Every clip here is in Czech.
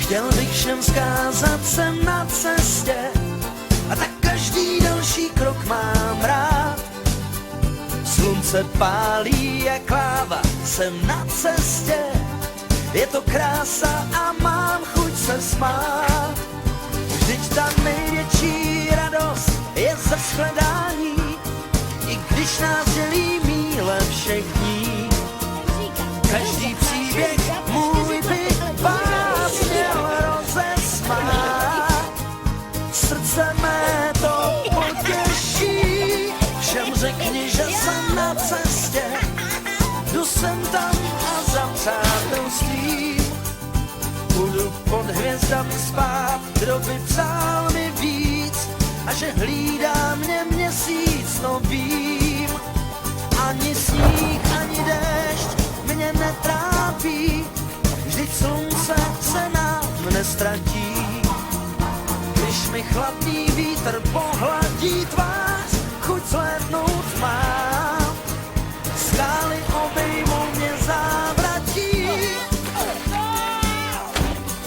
Chtěl bych všem vzkázat, jsem na cestě a tak každý další krok mám rád. Slunce pálí jak láva, jsem na cestě, je to krása a mám chuť se smát. Vždyť ta největší radost je ze shledání, i když nás dělí míle všech dní. Každý příběh můj by vás měl rozesmát. Srdce mé to potěší, všem řekni, že jsem na cestě. Jdu sem tam a za přátelstvím budu pod hvězdami spát. Kdo by přál mi víc a že hlídá mě měsíc, no vím. Ani sníh, ani déšť mě netrápí, vždyť slunce se nám nestratí. Když mi chladný vítr pohladí tvář, chuť zlétnout mám. Skály obejmou mě závratí,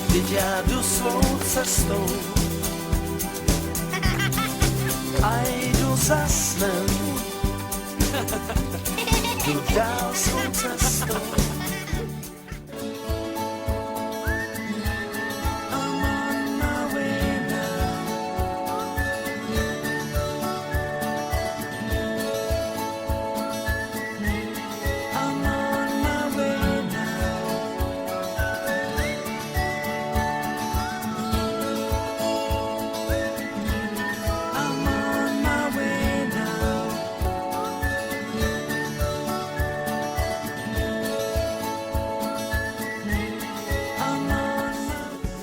vždyť já jdu svou cestou a jdu za snem. Jdu dál svou cestou.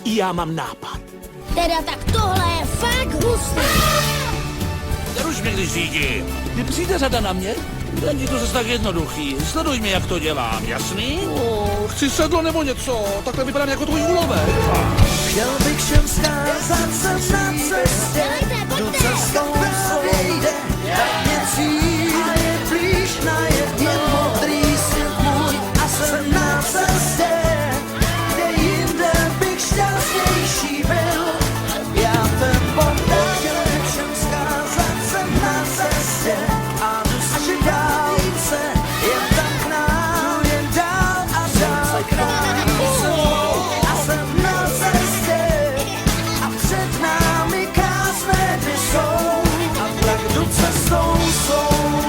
Já mám nápad. Teda tak tohle je fakt hustý. Neruš mě, když řídím. Kdy přijde řada na mě, není to zase tak jednoduchý. Sleduj mě, jak to dělám, jasný? Chci sedlo nebo něco, takhle vypadám jako tvůj úlovek. Chtěl bych všem vzkázat, jsem na cestě, jdu cestou svou jde, tak mě cíl a je blíž na jedním modrý svět můj a jsem na cestě, kde jinde bych šťastnější byl. Já ten pohled chtěl bych všem vzkázat, jsem na cestě a jdu si dál se, jen tam k nám, jen dál a dál k nám. A jsem na cestě a před námi krásné dny jsou a tak jdu cestou svou.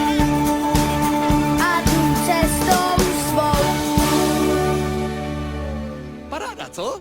A jdu cestou svou. Paráda, co?